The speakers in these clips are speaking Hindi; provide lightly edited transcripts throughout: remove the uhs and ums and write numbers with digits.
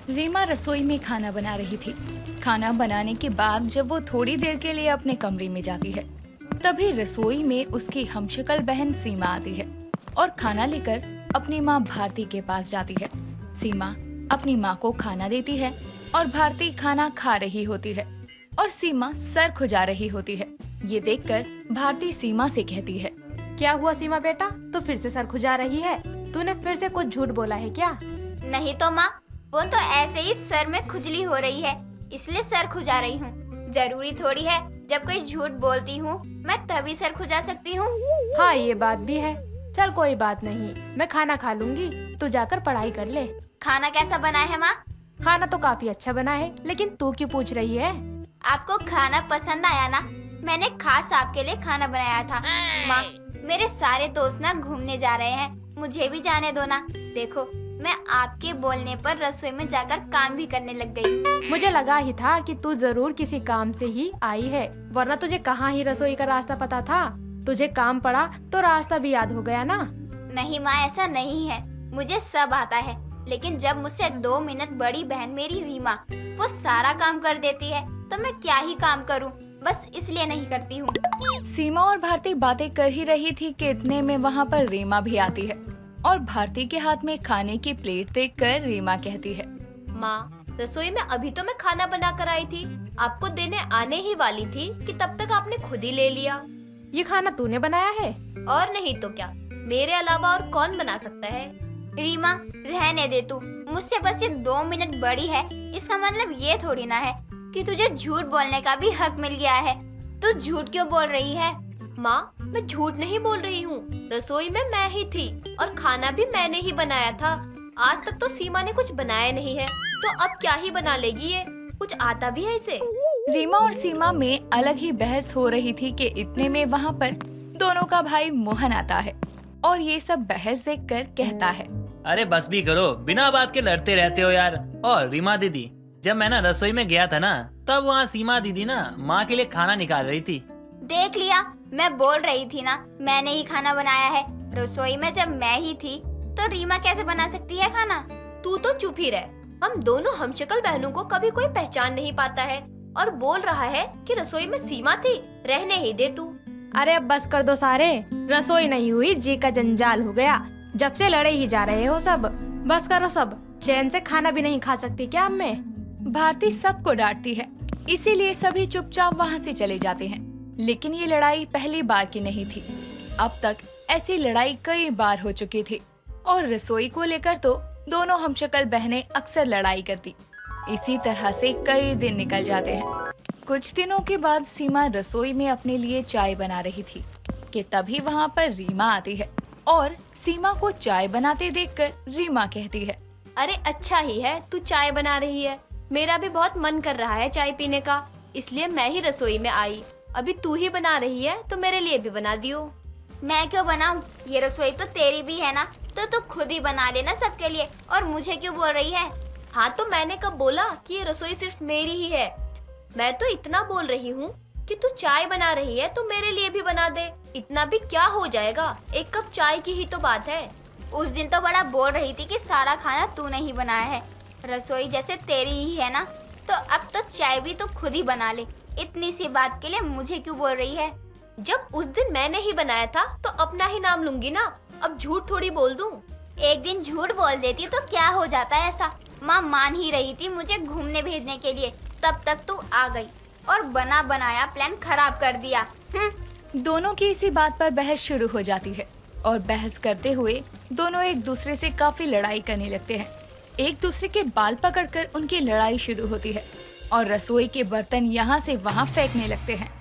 रीमा रसोई में खाना बना रही थी। खाना बनाने के बाद जब वो थोड़ी देर के लिए अपने कमरे में जाती है, तभी रसोई में उसकी हमशक्ल बहन सीमा आती है और खाना लेकर अपनी माँ भारती के पास जाती है। सीमा अपनी माँ को खाना देती है और भारती खाना खा रही होती है और सीमा सर खुजा रही होती है। ये देखकर भारती सीमा से कहती है, क्या हुआ सीमा बेटा, तू फिर से सर खुजा रही है? तूने फिर से कुछ झूठ बोला है क्या? नहीं तो माँ, वो तो ऐसे ही सर में खुजली हो रही है, इसलिए सर खुजा रही हूँ। जरूरी थोड़ी है जब कोई झूठ बोलती हूँ मैं तभी सर खुजा सकती हूँ। हाँ ये बात भी है। चल कोई बात नहीं, मैं खाना खा लूंगी, तू जाकर पढ़ाई कर ले। खाना कैसा बना है माँ? खाना तो काफी अच्छा बना है, लेकिन तू क्यों पूछ रही है? आपको खाना पसंद आया ना? मैंने खास आपके लिए खाना बनाया था। माँ, मेरे सारे दोस्त ना घूमने जा रहे हैं, मुझे भी जाने दो ना। देखो मैं आपके बोलने पर रसोई में जाकर काम भी करने लग गई। मुझे लगा ही था कि तू जरूर किसी काम से ही आई है, वरना तुझे कहाँ ही रसोई का रास्ता पता था। तुझे काम पड़ा तो रास्ता भी याद हो गया ना। नहीं माँ, ऐसा नहीं है, मुझे सब आता है, लेकिन जब मुझसे 2 मिनट बड़ी बहन मेरी रीमा वो सारा काम कर देती है तो मैं क्या ही काम करूँ, बस इसलिए नहीं करती हूँ। सीमा और भारती बातें कर ही रही थी कि इतने में वहाँ पर रीमा भी आती है और भारती के हाथ में खाने की प्लेट देखकर रीमा कहती है, माँ, रसोई में अभी तो मैं खाना बना कर आई थी, आपको देने आने ही वाली थी कि तब तक आपने खुद ही ले लिया। ये खाना तूने बनाया है? और नहीं तो क्या, मेरे अलावा और कौन बना सकता है? रीमा रहने दे तू, मुझसे बस ये 2 मिनट बड़ी है, इसका मतलब ये थोड़ी ना है कि तुझे झूठ बोलने का भी हक मिल गया है। तू झूठ क्यों बोल रही है? माँ, मैं झूठ नहीं बोल रही हूँ, रसोई में मैं ही थी और खाना भी मैंने ही बनाया था। आज तक तो सीमा ने कुछ बनाया नहीं है, तो अब क्या ही बना लेगी ये? कुछ आता भी है इसे? रीमा और सीमा में अलग ही बहस हो रही थी कि इतने में वहाँ पर दोनों का भाई मोहन आता है और ये सब बहस देखकर कहता है, अरे बस भी करो, बिना बात के लड़ते रहते हो यार। और रीमा दीदी, जब मैं ना रसोई में गया था ना, तब वहाँ सीमा दीदी ना माँ के लिए खाना निकाल रही थी। देख लिया, मैं बोल रही थी ना, मैंने ही खाना बनाया है। रसोई में जब मैं ही थी तो रीमा कैसे बना सकती है खाना? तू तो चुप ही रह। हम दोनों हमशक्ल बहनों को कभी कोई पहचान नहीं पाता है और बोल रहा है कि रसोई में सीमा थी। रहने ही दे तू। अरे अब बस कर दो सारे, रसोई नहीं हुई जी का जंजाल हो गया। जब से लड़े ही जा रहे हो सब, बस करो सब। चैन से खाना भी नहीं खा सकती क्या अब मैं? भारती सबको डांटती है, इसीलिए सभी चुपचाप वहाँ से चले जाते हैं। लेकिन ये लड़ाई पहली बार की नहीं थी, अब तक ऐसी लड़ाई कई बार हो चुकी थी और रसोई को लेकर तो दोनों हमशक्ल बहनें अक्सर लड़ाई करती। इसी तरह से कई दिन निकल जाते हैं। कुछ दिनों के बाद सीमा रसोई में अपने लिए चाय बना रही थी कि तभी वहाँ पर रीमा आती है और सीमा को चाय बनाते देखकर रीमा कहती है, अरे अच्छा ही है तू चाय बना रही है, मेरा भी बहुत मन कर रहा है चाय पीने का, इसलिए मैं ही रसोई में आई। अभी तू ही बना रही है तो मेरे लिए भी बना दियो। मैं क्यों बनाऊं? ये रसोई तो तेरी भी है ना, तो तू खुद ही बना लेना सबके लिए, और मुझे क्यों बोल रही है? हाँ तो मैंने कब बोला कि ये रसोई सिर्फ मेरी ही है? मैं तो इतना बोल रही हूँ कि तू चाय बना रही है तो मेरे लिए भी बना दे। इतना भी क्या हो जाएगा, एक कप चाय की ही तो बात है। उस दिन तो बड़ा बोल रही थी कि सारा खाना तूने ही बनाया है, रसोई जैसे तेरी ही है ना, तो अब तो चाय भी तू खुद ही बना ले। इतनी सी बात के लिए मुझे क्यों बोल रही है? जब उस दिन मैंने ही बनाया था तो अपना ही नाम लूंगी ना, अब झूठ थोड़ी बोल दूं। एक दिन झूठ बोल देती तो क्या हो जाता है ऐसा? माँ मान ही रही थी मुझे घूमने भेजने के लिए, तब तक तू आ गई और बना बनाया प्लान खराब कर दिया। दोनों की इसी बात पर बहस शुरू हो जाती है और बहस करते हुए दोनों एक दूसरे से काफी लड़ाई करने लगते हैं। एक दूसरे के बाल पकड़कर उनकी लड़ाई शुरू होती है और रसोई के बर्तन यहाँ से वहाँ फेंकने लगते हैं।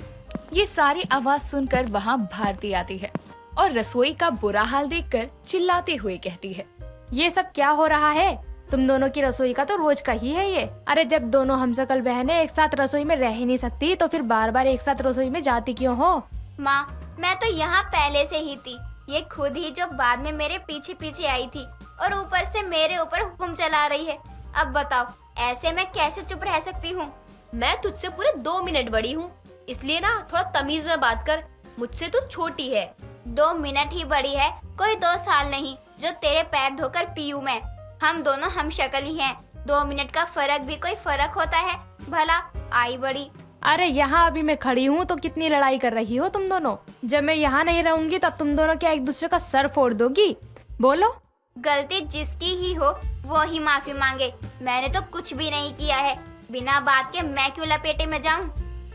ये सारी आवाज सुनकर वहाँ भारती आती है और रसोई का बुरा हाल देखकर चिल्लाते हुए कहती है, ये सब क्या हो रहा है? तुम दोनों की रसोई का तो रोज का ही है ये। अरे जब दोनों हमशक्ल बहनें एक साथ रसोई में रह ही नहीं सकती तो फिर बार बार एक साथ रसोई में जाती क्यों हो? माँ, मैं तो यहाँ पहले से ही थी, ये खुद ही जो बाद में मेरे पीछे पीछे आई थी और ऊपर से मेरे ऊपर हुक्म चला रही है। अब बताओ, ऐसे मैं कैसे चुप रह सकती हूँ? मैं तुझसे पूरे 2 मिनट बड़ी हूँ, इसलिए ना थोड़ा तमीज में बात कर, मुझसे तो छोटी है। 2 मिनट ही बड़ी है, कोई 2 साल नहीं जो तेरे पैर धोकर पीऊँ मैं। हम दोनों हम शक्ल ही हैं, 2 मिनट का फर्क भी कोई फर्क होता है भला? आई बड़ी। अरे यहाँ अभी मैं खड़ी हूँ तो कितनी लड़ाई कर रही हो तुम दोनों। जब मैं यहाँ नहीं रहूंगी तब तुम दोनों क्या एक दूसरे का सर फोड़ दोगी? बोलो। गलती जिसकी ही हो वो ही माफी मांगे। मैंने तो कुछ भी नहीं किया है। बिना बात के मैं क्यों लपेटे में जाऊं?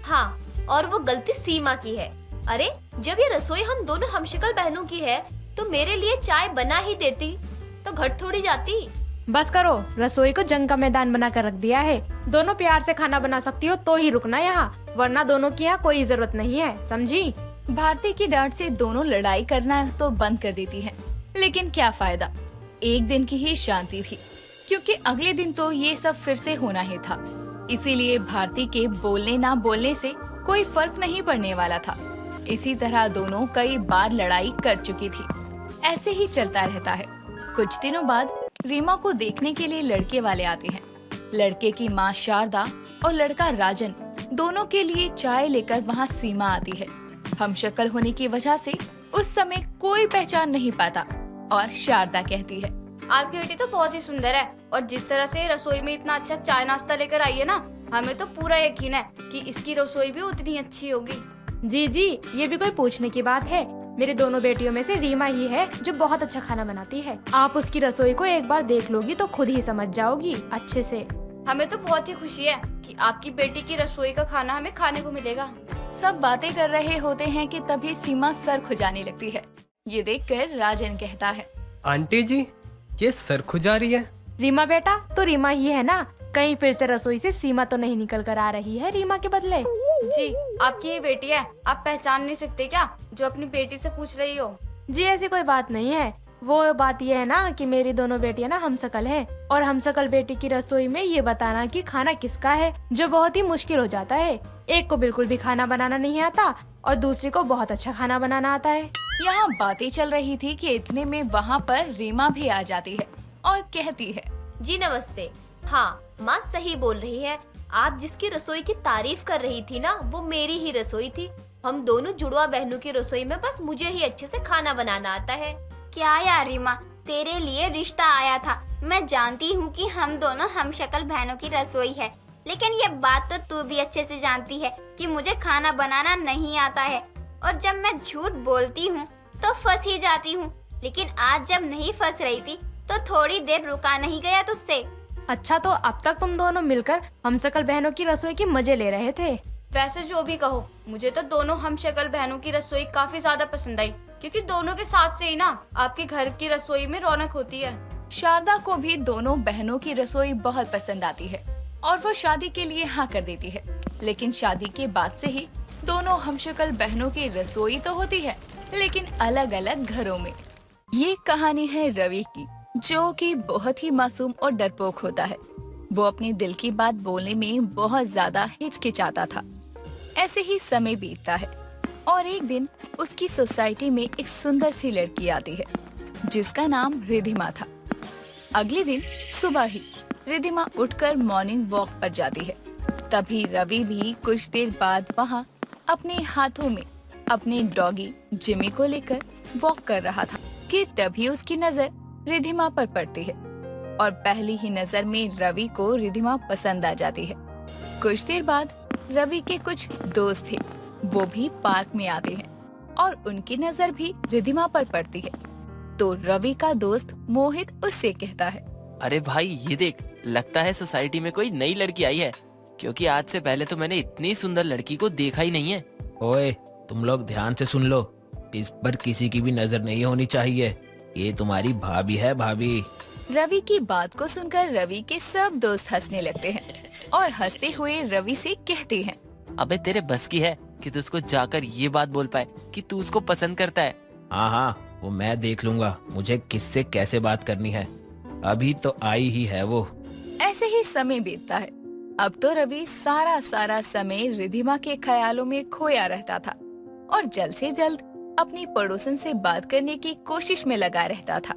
हाँ, और वो गलती सीमा की है। अरे जब ये रसोई हम दोनों हमशक्ल बहनों की है तो मेरे लिए चाय बना ही देती तो घट थोड़ी जाती। बस करो, रसोई को जंग का मैदान बना कर रख दिया है। दोनों प्यार से खाना बना सकती हो तो ही रुकना यहाँ, वरना दोनों की यहाँ कोई जरूरत नहीं है, समझी? भारती की डांट से दोनों लड़ाई करना तो बंद कर देती हैं। लेकिन क्या फायदा, एक दिन की ही शांति थी, क्योंकि अगले दिन तो ये सब फिर से होना ही था। इसीलिए भारती के बोलने ना बोलने से कोई फर्क नहीं पड़ने वाला था। इसी तरह दोनों कई बार लड़ाई कर चुकी थी। ऐसे ही चलता रहता है। कुछ दिनों बाद रीमा को देखने के लिए लड़के वाले आते हैं। लड़के की माँ शारदा और लड़का राजन दोनों के लिए चाय लेकर वहाँ सीमा आती है। हमशक्ल होने की वजह से उस समय कोई पहचान नहीं पाता और शारदा कहती है, आपकी बेटी तो बहुत ही सुंदर है और जिस तरह से रसोई में इतना अच्छा चाय नाश्ता लेकर आई है ना, हमें तो पूरा यकीन है कि इसकी रसोई भी उतनी अच्छी होगी। जी जी, ये भी कोई पूछने की बात है। मेरी दोनों बेटियों में से रीमा ही है जो बहुत अच्छा खाना बनाती है। आप उसकी रसोई को एक बार देख लोगी तो खुद ही समझ जाओगी अच्छे से। हमें तो बहुत ही खुशी है कि आपकी बेटी की रसोई का खाना हमें खाने को मिलेगा। सब बातें कर रहे होते हैं कि तभी सीमा सर खुजाने लगती है। ये देखकर राजन कहता है, आंटी जी, ये सर खुजा रही है। रीमा बेटा, तो रीमा ही है ना? कहीं फिर से रसोई से सीमा तो नहीं निकल कर आ रही है रीमा के बदले? जी, आपकी ये बेटी है, आप पहचान नहीं सकते क्या जो अपनी बेटी से पूछ रही हो? जी ऐसी कोई बात नहीं है। वो बात ये है ना कि मेरी दोनों बेटियां ना हमशक्ल हैं और हमशक्ल बेटी की रसोई में ये बताना कि खाना किसका है जो बहुत ही मुश्किल हो जाता है। एक को बिल्कुल भी खाना बनाना नहीं आता और दूसरी को बहुत अच्छा खाना बनाना आता है। यहाँ बातें चल रही थी कि इतने में वहाँ पर रीमा भी आ जाती है और कहती है, जी नमस्ते। हाँ, माँ सही बोल रही है। आप जिसकी रसोई की तारीफ कर रही थी ना, वो मेरी ही रसोई थी। हम दोनों जुड़वा बहनों की रसोई में बस मुझे ही अच्छे से खाना बनाना आता है। क्या यार रीमा, तेरे लिए रिश्ता आया था। मैं जानती हूँ कि हम दोनों हमशक्ल बहनों की रसोई है, लेकिन ये बात तो तू भी अच्छे से जानती है कि मुझे खाना बनाना नहीं आता है और जब मैं झूठ बोलती हूँ तो फंस ही जाती हूँ। लेकिन आज जब नहीं फंस रही थी तो थोड़ी देर रुका नहीं गया तुझसे। अच्छा, तो अब तक तुम दोनों मिलकर हमशक्ल बहनों की रसोई के मजे ले रहे थे। वैसे जो भी कहो, मुझे तो दोनों हमशक्ल बहनों की रसोई काफी ज्यादा पसंद आई, क्योंकि दोनों के साथ से ही ना आपके घर की रसोई में रौनक होती है। शारदा को भी दोनों बहनों की रसोई बहुत पसंद आती है और वो शादी के लिए हाँ कर देती है। लेकिन शादी के बाद से ही दोनों हमशक्ल बहनों की रसोई तो होती है, लेकिन अलग अलग घरों में। ये कहानी है रवि की, जो कि बहुत ही मासूम और डरपोक होता है। वो अपने दिल की बात बोलने में बहुत ज्यादा हिचकिचाता था। ऐसे ही समय बीतता है और एक दिन उसकी सोसाइटी में एक सुंदर सी लड़की आती है जिसका नाम रिधिमा था। अगले दिन सुबह ही रिधिमा उठकर मॉर्निंग वॉक पर जाती है। तभी रवि भी कुछ देर बाद वहाँ अपने हाथों में अपने डॉगी जिमी को लेकर वॉक कर रहा था कि तभी उसकी नजर रिधिमा पर पड़ती है और पहली ही नजर में रवि को रिधिमा पसंद आ जाती है। कुछ देर बाद रवि के कुछ दोस्त थे, वो भी पार्क में आते हैं और उनकी नजर भी रिधिमा पर पड़ती है। तो रवि का दोस्त मोहित उससे कहता है, अरे भाई ये देख, लगता है सोसाइटी में कोई नई लड़की आई है, क्योंकि आज से पहले तो मैंने इतनी सुंदर लड़की को देखा ही नहीं है। ओए, तुम लोग ध्यान से सुन लो, इस पर किसी की भी नजर नहीं होनी चाहिए। ये तुम्हारी भाभी है, भाभी। रवि की बात को सुनकर रवि के सब दोस्त हंसने लगते हैं और हंसते हुए रवि से कहते हैं, अबे तेरे बस की है कि तू उसको जाकर ये बात बोल पाए कि तू उसको पसंद करता है। हाँ हाँ, वो मैं देख लूंगा, मुझे किससे कैसे बात करनी है। अभी तो आई ही है वो। ऐसे ही समय बीतता है। अब तो रवि सारा समय रिधिमा के ख्यालों में खोया रहता था और जल्द से जल्द अपनी पड़ोसन से बात करने की कोशिश में लगा रहता था।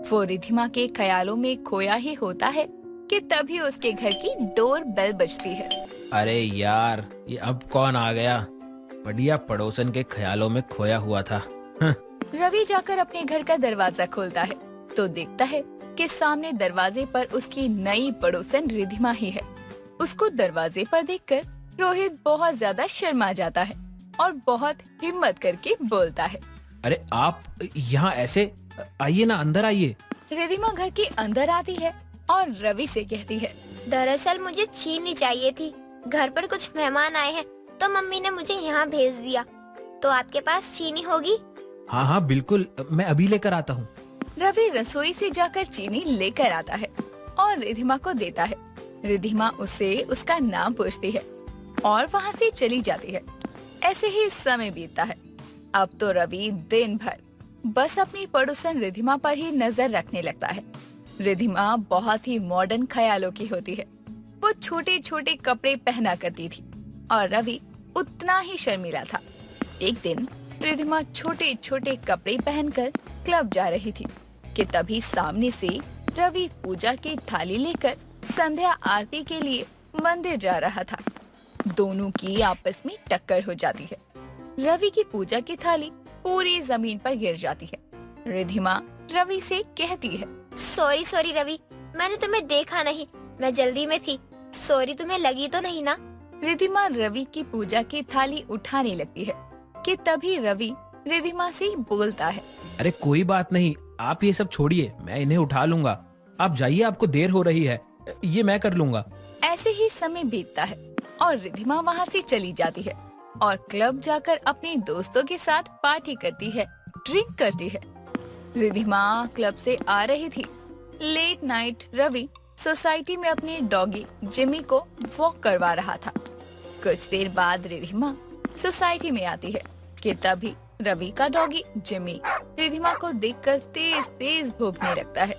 वो रिधिमा के ख्यालों में खोया ही होता है कि तभी उसके घर की डोर बेल बजती है। अरे यार, ये अब कौन आ गया? बढ़िया पड़ोसन के ख्यालों में खोया हुआ था। रवि जाकर अपने घर का दरवाजा खोलता है तो देखता है कि सामने दरवाजे पर उसकी नई पड़ोसन रिधिमा ही है। उसको दरवाजे पर देखकर रोहित बहुत ज्यादा शर्मा जाता है और बहुत हिम्मत करके बोलता है। अरे आप यहाँ ऐसे, आइए ना, अंदर आइए। रिधिमा घर के अंदर आती है और रवि से कहती है, दरअसल मुझे चीनी चाहिए थी। घर पर कुछ मेहमान आए हैं तो मम्मी ने मुझे यहाँ भेज दिया। तो आपके पास चीनी होगी? हाँ हाँ बिल्कुल, मैं अभी लेकर आता हूँ। रवि रसोई से जाकर चीनी लेकर आता है और रिधिमा को देता है। रिधिमा उससे उसका नाम पूछती है और वहाँ से चली जाती है। ऐसे ही समय बीतता है। अब तो रवि दिन भर बस अपनी पड़ोसन रिधिमा पर ही नजर रखने लगता है। रिधिमा बहुत ही मॉडर्न ख्यालों की होती है। वो छोटे छोटे कपड़े पहना करती थी और रवि उतना ही शर्मीला था। एक दिन रिधिमा छोटे छोटे कपड़े पहनकर क्लब जा रही थी कि तभी सामने से रवि पूजा की थाली लेकर संध्या आरती के लिए मंदिर जा रहा था। दोनों की आपस में टक्कर हो जाती है। रवि की पूजा की थाली पूरी जमीन पर गिर जाती है। रिधिमा रवि से कहती है, सॉरी सॉरी रवि, मैंने तुम्हें देखा नहीं, मैं जल्दी में थी। सॉरी, तुम्हें लगी तो नहीं ना? रिधिमा रवि की पूजा की थाली उठाने लगती है कि तभी रवि रिधिमा से बोलता है, अरे कोई बात नहीं, आप ये सब छोड़िए, मैं इन्हें उठा लूंगा। आप जाइए, आपको देर हो रही है, ये मैं कर लूंगा। ऐसे ही समय बीतता है और रिधिमा वहाँ से चली जाती है और क्लब जाकर अपने दोस्तों के साथ पार्टी करती है, ड्रिंक करती है। रिधिमा क्लब से आ रही थी। लेट नाइट रवि सोसाइटी में अपने डॉगी जिमी को वॉक करवा रहा था। कुछ देर बाद रिधिमा सोसाइटी में आती है कि तभी रवि का डॉगी जिमी रिधिमा को देखकर तेज तेज भौंकने लगता है।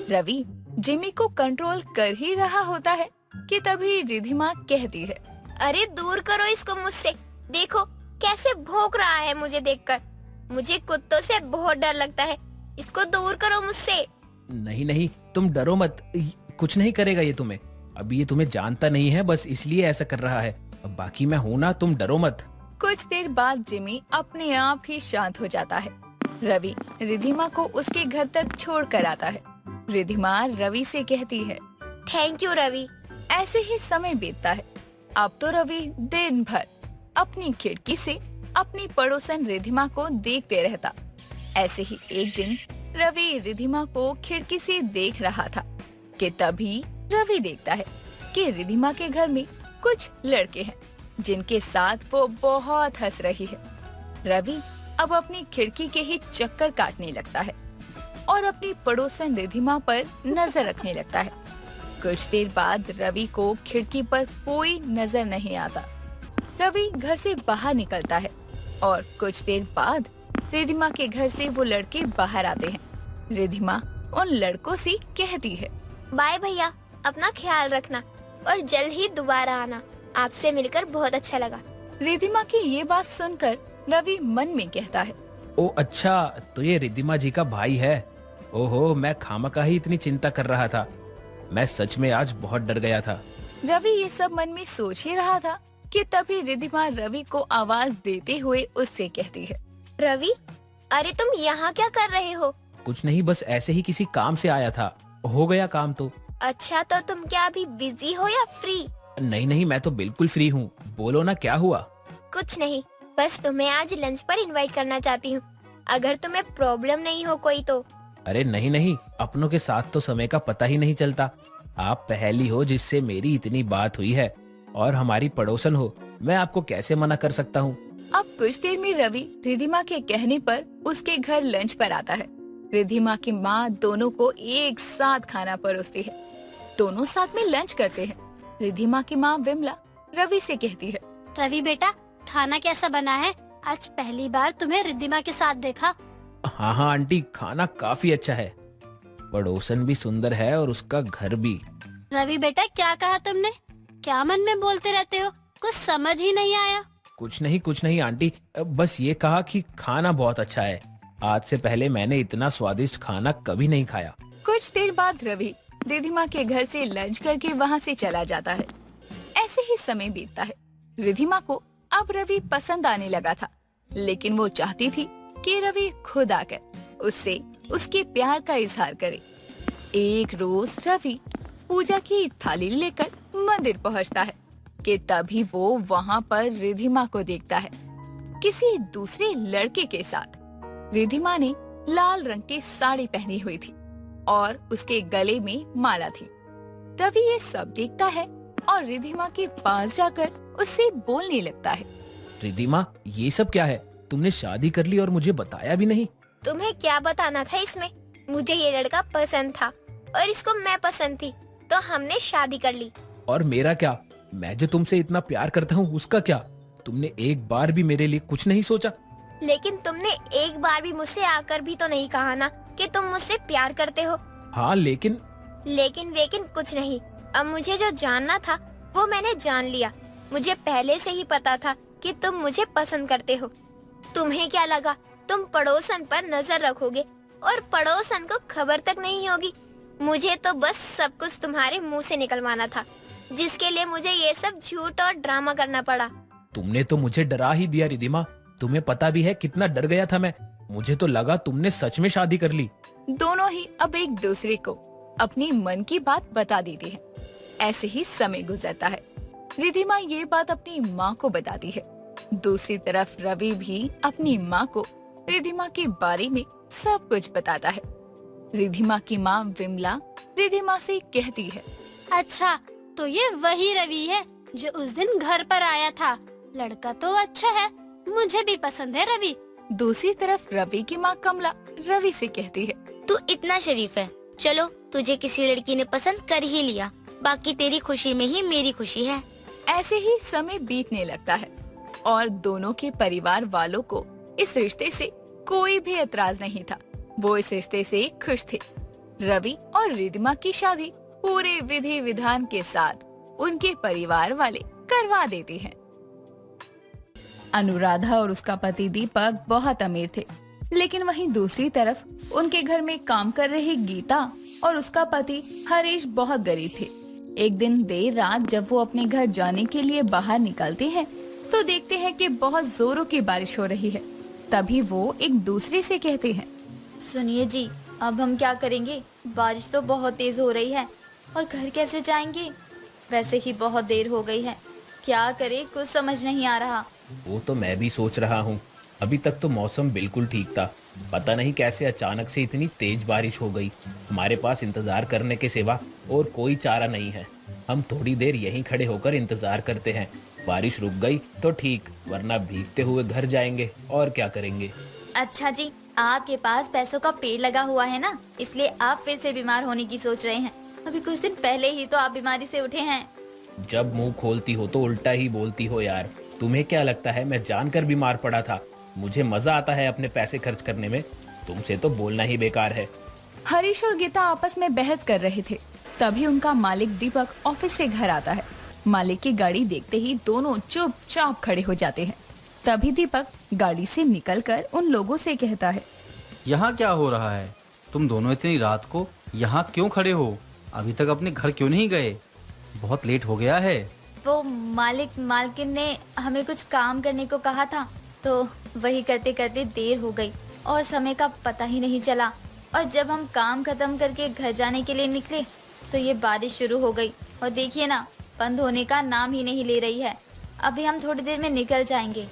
रवि जिमी को कंट्रोल कर ही रहा होता है कि तभी रिधिमा कहती है, अरे दूर करो इसको मुझसे, देखो कैसे भौंक रहा है मुझे देखकर। मुझे कुत्तों से बहुत डर लगता है, इसको दूर करो मुझसे। नहीं नहीं, तुम डरो मत, कुछ नहीं करेगा ये तुम्हें। अभी ये तुम्हें जानता नहीं है, बस इसलिए ऐसा कर रहा है। अब बाकी मैं हूँ ना, तुम डरो मत। कुछ देर बाद जिमी अपने आप ही शांत हो जाता है। रवि रिधिमा को उसके घर तक छोड़ कर आता है। रिधिमा रवि से कहती है, थैंक यू रवि। ऐसे ही समय बीतता है। अब तो रवि दिन भर अपनी खिड़की से अपनी पड़ोसन रिधिमा को देखते रहता। ऐसे ही एक दिन रवि रिधिमा को खिड़की से देख रहा था कि तभी रवि देखता है कि रिधिमा के घर में कुछ लड़के हैं जिनके साथ वो बहुत हंस रही है। रवि अब अपनी खिड़की के ही चक्कर काटने लगता है और अपनी पड़ोसन रिधिमा पर नजर रखने लगता है। कुछ देर बाद रवि को खिड़की पर कोई नजर नहीं आता। रवि घर से बाहर निकलता है और कुछ देर बाद रिधिमा के घर से वो लड़के बाहर आते हैं। रिधिमा उन लड़कों से कहती है, बाय भैया, अपना ख्याल रखना और जल्द ही दोबारा आना। आपसे मिलकर बहुत अच्छा लगा। रिधिमा की ये बात सुनकर रवि मन में कहता है, ओ अच्छा, तो ये रिधिमा जी का भाई है। ओहो, मैं खामखा ही इतनी चिंता कर रहा था। मैं सच में आज बहुत डर गया था। रवि ये सब मन में सोच ही रहा था कि तभी रिधिमा रवि को आवाज देते हुए उससे कहती है, रवि, अरे तुम यहाँ क्या कर रहे हो? कुछ नहीं, बस ऐसे ही किसी काम से आया था, हो गया काम तो। अच्छा, तो तुम क्या अभी बिजी हो या फ्री? नहीं नहीं, मैं तो बिल्कुल फ्री हूँ, बोलो ना क्या हुआ। कुछ नहीं, बस तुम्हें आज लंच पर इनवाइट करना चाहती हूँ, अगर तुम्हें प्रॉब्लम नहीं हो कोई तो। अरे नहीं नहीं, अपनों के साथ तो समय का पता ही नहीं चलता। आप पहली हो जिससे मेरी इतनी बात हुई है और हमारी पड़ोसन हो, मैं आपको कैसे मना कर सकता हूँ। अब कुछ देर में रवि रिधिमा के कहने पर उसके घर लंच पर आता है। रिधिमा की माँ दोनों को एक साथ खाना परोसती है। दोनों साथ में लंच करते हैं। रिधिमा की माँ विमला रवि से कहती है, रवि बेटा, खाना कैसा बना है? आज पहली बार तुम्हें रिधिमा के साथ देखा। हाँ हाँ आंटी, खाना काफी अच्छा है, पड़ोसन भी सुंदर है और उसका घर भी। रवि बेटा, क्या कहा तुमने? क्या मन में बोलते रहते हो? कुछ समझ ही नहीं आया। कुछ नहीं आंटी, बस ये कहा कि खाना बहुत अच्छा है। आज से पहले मैंने इतना स्वादिष्ट खाना कभी नहीं खाया। कुछ देर बाद रवि रिधिमा के घर से लंच करके वहाँ से चला जाता है। ऐसे ही समय बीतता है। रिधिमा को अब रवि पसंद आने लगा था, लेकिन वो चाहती थी कि रवि खुद आकर उससे उसके प्यार का इजहार करे। एक रोज रवि पूजा की थाली लेकर मंदिर पहुंचता है कि तभी वो वहां पर रिधिमा को देखता है किसी दूसरे लड़के के साथ। रिधिमा ने लाल रंग की साड़ी पहनी हुई थी और उसके गले में माला थी। रवि ये सब देखता है और रिधिमा के पास जाकर उससे बोलने लगता है। रिधिमा, ये सब क्या है? तुमने शादी कर ली और मुझे बताया भी नहीं। तुम्हें क्या बताना था इसमें? मुझे ये लड़का पसंद था और इसको मैं पसंद थी, तो हमने शादी कर ली। और मेरा क्या? मैं जो तुमसे इतना प्यार करता हूँ उसका क्या? तुमने एक बार भी मेरे लिए कुछ नहीं सोचा? लेकिन तुमने एक बार भी मुझसे आकर भी तो नहीं कहा ना कि तुम मुझसे प्यार करते हो। हाँ, लेकिन लेकिन कुछ नहीं। अब मुझे जो जानना था वो मैंने जान लिया। मुझे पहले से ही पता था कि तुम मुझे पसंद करते हो। तुम्हें क्या लगा तुम पड़ोसन पर नजर रखोगे और पड़ोसन को खबर तक नहीं होगी? मुझे तो बस सब कुछ तुम्हारे मुंह से निकलवाना था, जिसके लिए मुझे ये सब झूठ और ड्रामा करना पड़ा। तुमने तो मुझे डरा ही दिया रिधिमा। तुम्हें पता भी है कितना डर गया था मैं। मुझे तो लगा तुमने सच में शादी कर ली। दोनों ही अब एक दूसरे को अपनी मन की बात बता देते हैं। ऐसे ही समय गुजरता है। रिधिमा ये बात अपनी माँ को बताती है। दूसरी तरफ रवि भी अपनी माँ को रिधिमा के बारे में सब कुछ बताता है। रिधिमा की माँ विमला रिधिमा से कहती है, अच्छा, तो ये वही रवि है जो उस दिन घर पर आया था। लड़का तो अच्छा है, मुझे भी पसंद है रवि। दूसरी तरफ रवि की माँ कमला रवि से कहती है, तू इतना शरीफ है, चलो तुझे किसी लड़की ने पसंद कर ही लिया, बाकी तेरी खुशी में ही मेरी खुशी है। ऐसे ही समय बीतने लगता है और दोनों के परिवार वालों को इस रिश्ते से कोई भी एतराज नहीं था। वो इस रिश्ते से खुश थे। रवि और रिधिमा की शादी पूरे विधि विधान के साथ उनके परिवार वाले करवा देते हैं। अनुराधा और उसका पति दीपक बहुत अमीर थे, लेकिन वहीं दूसरी तरफ उनके घर में काम कर रही गीता और उसका पति हरीश बहुत गरीब थे। एक दिन देर रात जब वो अपने घर जाने के लिए बाहर निकलते हैं तो देखते हैं कि बहुत जोरों की बारिश हो रही है। तभी वो एक दूसरे से कहते हैं, सुनिए जी, अब हम क्या करेंगे? बारिश तो बहुत तेज हो रही है और घर कैसे जाएंगे? वैसे ही बहुत देर हो गई है, क्या करे कुछ समझ नहीं आ रहा। वो तो मैं भी सोच रहा हूँ। अभी तक तो मौसम बिल्कुल ठीक था, पता नहीं कैसे अचानक से इतनी तेज बारिश हो गई। हमारे पास इंतजार करने के सिवा और कोई चारा नहीं है। हम थोड़ी देर यहीं खड़े होकर इंतजार करते हैं। बारिश रुक गई तो ठीक, वरना भीगते हुए घर जाएंगे और क्या करेंगे। अच्छा जी, आपके पास पैसों का पेड़ लगा हुआ है ना, इसलिए आप फिर से बीमार होने की सोच रहे हैं। अभी कुछ दिन पहले ही तो आप बीमारी से उठे हैं। जब मुंह खोलती हो तो उल्टा ही बोलती हो यार। तुम्हें क्या लगता है मैं जानकर बीमार पड़ा था? मुझे मजा आता है अपने पैसे खर्च करने में। तुमसे तो बोलना ही बेकार है। हरीश और गीता आपस में बहस कर रहे थे। तभी उनका मालिक दीपक ऑफिस से घर आता है। मालिक की गाड़ी देखते ही दोनों चुपचाप खड़े हो जाते हैं। तभी दीपक गाड़ी से निकलकर उन लोगों से कहता है, यहाँ क्या हो रहा है? तुम दोनों इतनी रात को यहाँ क्यों खड़े हो? अभी तक अपने घर क्यों नहीं गए? बहुत लेट हो गया है। वो मालकिन ने हमें कुछ काम करने को कहा था, तो वही करते करते देर हो गई और समय का पता ही नहीं चला। और जब हम काम खत्म करके घर जाने के लिए निकले तो ये बारिश शुरू हो गई और देखिए ना, बंद होने का नाम ही नहीं ले रही है। अभी हम थोड़ी देर में निकल जाएंगे।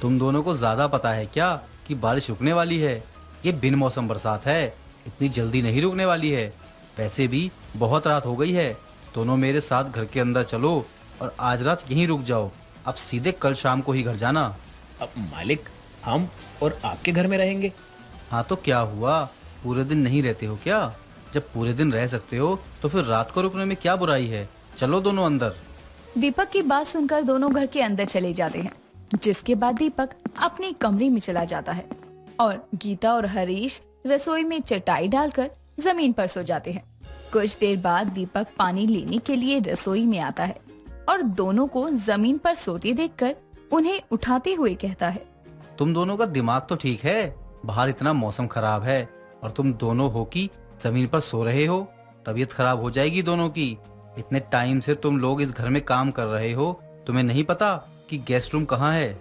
तुम दोनों को ज्यादा पता है क्या कि बारिश रुकने वाली है? ये बिन मौसम बरसात है, इतनी जल्दी नहीं रुकने वाली है। वैसे भी बहुत रात हो गई है। दोनों मेरे साथ घर के अंदर चलो और आज रात यहीं रुक जाओ। अब सीधे कल शाम को ही घर जाना। अब मालिक, हम और आपके घर में रहेंगे? हाँ तो क्या हुआ, पूरे दिन नहीं रहते हो क्या? जब पूरे दिन रह सकते हो तो फिर रात को रुकने में क्या बुराई है? चलो दोनों अंदर। दीपक की बात सुनकर दोनों घर के अंदर चले जाते हैं, जिसके बाद दीपक अपने कमरे में चला जाता है और गीता और हरीश रसोई में चटाई डालकर जमीन पर सो जाते हैं। कुछ देर बाद दीपक पानी लेने के लिए रसोई में आता है और दोनों को जमीन पर सोते देखकर उन्हें उठाते हुए कहता है, तुम दोनों का दिमाग तो ठीक है, बाहर इतना मौसम खराब है और तुम दोनों हो कि जमीन पर सो रहे हो। तबीयत खराब हो जाएगी दोनों की। इतने टाइम से तुम लोग इस घर में काम कर रहे हो, तुम्हें नहीं पता कि गेस्ट रूम कहाँ है?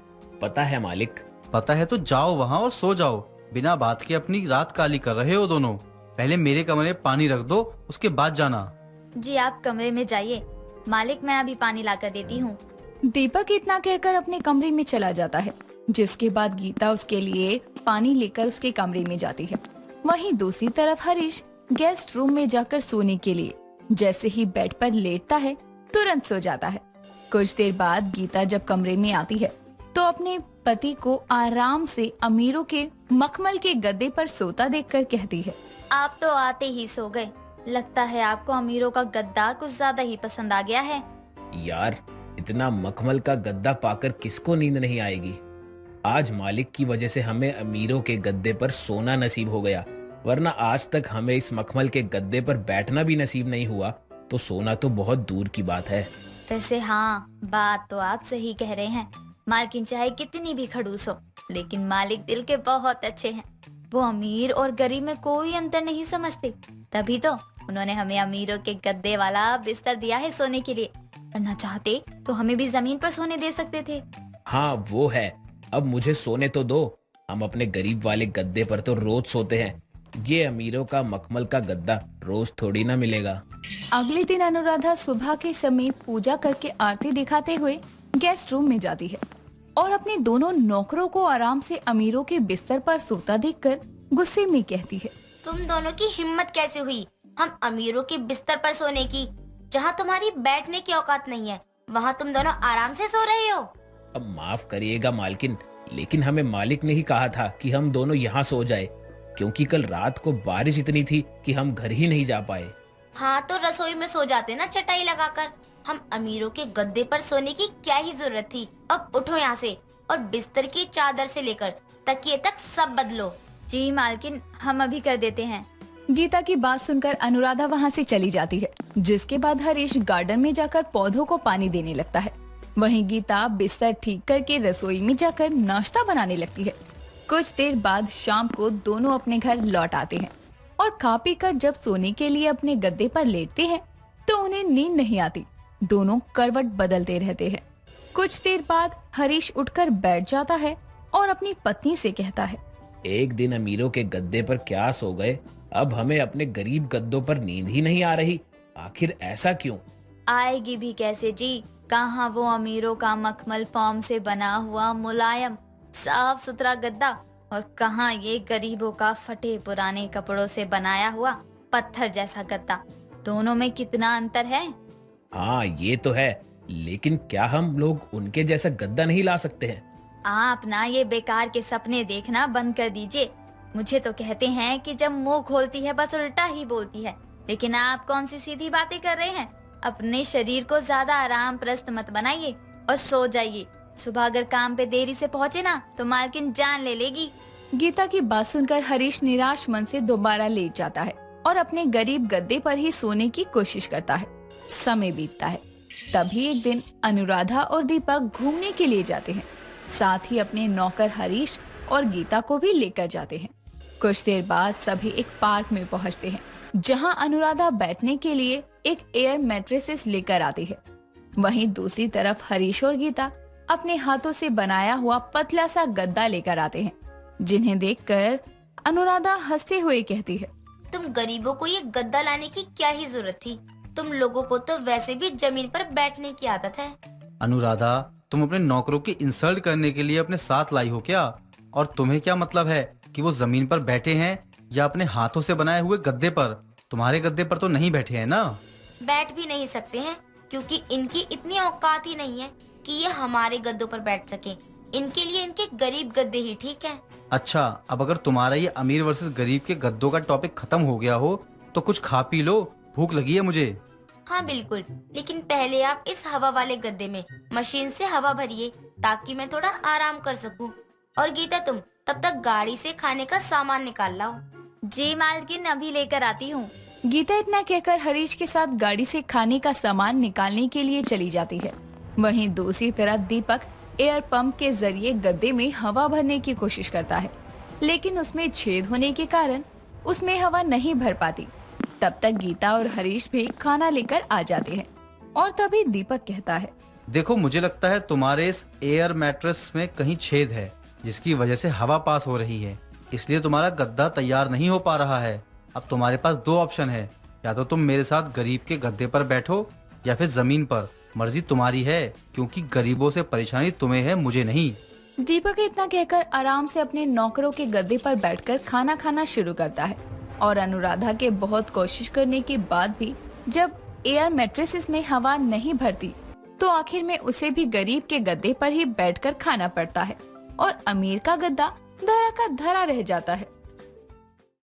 पता है मालिक। पता है तो जाओ वहाँ और सो जाओ। बिना बात के अपनी रात काली कर रहे हो दोनों। पहले मेरे कमरे में पानी रख दो, उसके बाद जाना। जी आप कमरे में जाइए, मालिक मैं अभी पानी लाकर देती हूँ। दीपक इतना कहकर अपने कमरे में चला जाता है, जिसके बाद गीता उसके लिए पानी लेकर उसके कमरे में जाती है। वहीं दूसरी तरफ हरीश गेस्ट रूम में जाकर सोने के लिए जैसे ही बेड पर लेटता है तुरंत सो जाता है। कुछ देर बाद गीता जब कमरे में आती है तो अपने पति को आराम से अमीरों के मखमल के गद्दे पर सोता देखकर कहती है, आप तो आते ही सो गए। लगता है आपको अमीरों का गद्दा कुछ ज्यादा ही पसंद आ गया है। यार, इतना मखमल का गद्दा पाकर किसको नींद नहीं आएगी। आज मालिक की वजह से हमें अमीरों के गद्दे पर सोना नसीब हो गया, वरना आज तक हमें इस मखमल के गद्दे पर बैठना भी नसीब नहीं हुआ, तो सोना तो बहुत दूर की बात है। वैसे हाँ, बात तो आप सही कह रहे हैं। मालकिन चाहे कितनी भी खड़ूस हो, लेकिन मालिक दिल के बहुत अच्छे हैं। वो अमीर और गरीब में कोई अंतर नहीं समझते, तभी तो उन्होंने हमें अमीरों के गद्दे वाला बिस्तर दिया है सोने के लिए। वरना चाहते तो हमें भी जमीन पर सोने दे सकते थे। हाँ वो है, अब मुझे सोने तो दो। हम अपने गरीब वाले गद्दे पर तो रोज सोते हैं, ये अमीरों का मखमल का गद्दा रोज थोड़ी ना मिलेगा। अगले दिन अनुराधा सुबह के समय पूजा करके आरती दिखाते हुए गेस्ट रूम में जाती है और अपने दोनों नौकरों को आराम से अमीरों के बिस्तर पर सोता देखकर गुस्से में कहती है, तुम दोनों की हिम्मत कैसे हुई हम अमीरों के बिस्तर पर सोने की? जहाँ तुम्हारी बैठने की औकात नहीं है, वहाँ तुम दोनों आराम से सो रहे हो। अब माफ करिएगा मालकिन, लेकिन हमें मालिक ने ही कहा था कि हम दोनों यहाँ सो जाए, क्योंकि कल रात को बारिश इतनी थी कि हम घर ही नहीं जा पाए। हाँ तो रसोई में सो जाते ना चटाई लगाकर। हम अमीरों के गद्दे पर सोने की क्या ही जरूरत थी। अब उठो यहाँ से और बिस्तर की चादर से लेकर तकिए तक सब बदलो। जी मालकिन, हम अभी कर देते हैं। गीता की बात सुनकर अनुराधा वहाँ से चली जाती है, जिसके बाद हरीश गार्डन में जाकर पौधों को पानी देने लगता है। वहीं गीता बिस्तर ठीक करके रसोई में जाकर नाश्ता बनाने लगती है। कुछ देर बाद शाम को दोनों अपने घर लौट आते हैं और खा पी कर जब सोने के लिए अपने गद्दे पर लेटते हैं तो उन्हें नींद नहीं आती। दोनों करवट बदलते रहते हैं। कुछ देर बाद हरीश उठकर बैठ जाता है और अपनी पत्नी से कहता है, एक दिन अमीरों के गद्दे पर क्या सो गए, अब हमें अपने गरीब गद्दों पर नींद ही नहीं आ रही। आखिर ऐसा क्यों? आएगी भी कैसे जी? कहाँ वो अमीरों का मखमल फॉर्म से बना हुआ मुलायम साफ सुथरा गद्दा, और कहाँ ये गरीबों का फटे पुराने कपड़ों से बनाया हुआ पत्थर जैसा गद्दा। दोनों में कितना अंतर है। हाँ ये तो है, लेकिन क्या हम लोग उनके जैसा गद्दा नहीं ला सकते हैं? आप ना ये बेकार के सपने देखना बंद कर दीजिए। मुझे तो कहते हैं कि जब मुंह खोलती है बस उल्टा ही बोलती है, लेकिन आप कौन सी सीधी बातें कर रहे हैं। अपने शरीर को ज्यादा आराम प्रस्त मत बनाइए और सो जाइए। सुबह अगर काम पे देरी से पहुँचे ना तो मालकिन जान ले लेगी। गीता की बात सुनकर हरीश निराश मन से दोबारा लेट जाता है और अपने गरीब गद्दे पर ही सोने की कोशिश करता है। समय बीतता है। तभी एक दिन अनुराधा और दीपक घूमने के लिए जाते हैं, साथ ही अपने नौकर हरीश और गीता को भी लेकर जाते हैं। कुछ देर बाद सभी एक पार्क में पहुंचते हैं, जहां अनुराधा बैठने के लिए एक एयर मैट्रेसेस लेकर आती है। वहीं दूसरी तरफ हरीश और गीता अपने हाथों से बनाया हुआ पतला सा गद्दा लेकर आते हैं, जिन्हें देखकर अनुराधा हंसते हुए कहती है, तुम गरीबों को ये गद्दा लाने की क्या ही जरूरत थी? तुम लोगों को तो वैसे भी जमीन पर बैठने की आदत है। अनुराधा, तुम अपने नौकरों की इंसल्ट करने के लिए अपने साथ लाई हो क्या? और तुम्हें क्या मतलब है कि वो जमीन पर बैठे हैं या अपने हाथों से बनाए हुए गद्दे पर? तुम्हारे गद्दे पर तो नहीं बैठे हैं ना? बैठ भी नहीं सकते हैं, क्योंकि इनकी इतनी औकात ही नहीं है कि ये हमारे गद्दों पर बैठ सके। इनके लिए इनके गरीब गद्दे ही ठीक है। अच्छा, अब अगर तुम्हारा ये अमीर वर्सेस गरीब के गद्दों का टॉपिक खत्म हो गया हो तो कुछ खा पी लो, भूख लगी है मुझे। हाँ बिल्कुल, लेकिन पहले आप इस हवा वाले गद्दे में मशीन से हवा भरिए ताकि मैं थोड़ा आराम कर सकूं। और गीता, तुम तब तक गाड़ी से खाने का सामान निकाल लाओ। जी मालकिन, अभी लेकर आती हूँ। गीता इतना कहकर हरीश के साथ गाड़ी से खाने का सामान निकालने के लिए चली जाती है। वहीं दूसरी तरफ दीपक एयर पंप के जरिए गद्दे में हवा भरने की कोशिश करता है, लेकिन उसमें छेद होने के कारण उसमें हवा नहीं भर पाती। तब तक गीता और हरीश भी खाना लेकर आ जाते हैं और तभी दीपक कहता है, देखो, मुझे लगता है तुम्हारे इस एयर मैट्रेस में कहीं छेद है, जिसकी वजह से हवा पास हो रही है, इसलिए तुम्हारा गद्दा तैयार नहीं हो पा रहा है। अब तुम्हारे पास दो ऑप्शन है, या तो तुम मेरे साथ गरीब के गद्दे पर बैठो या फिर जमीन पर। मर्जी तुम्हारी है, क्योंकि गरीबों से परेशानी तुम्हें है, मुझे नहीं। दीपक इतना कहकर आराम से अपने नौकरों के गद्दे पर बैठकर खाना खाना शुरू करता है और अनुराधा के बहुत कोशिश करने के बाद भी जब एयर मैट्रेसेस में हवा नहीं भरती तो आखिर में उसे भी गरीब के गद्दे पर ही बैठकर खाना पड़ता है और अमीर का गद्दा धरा का धरा रह जाता है।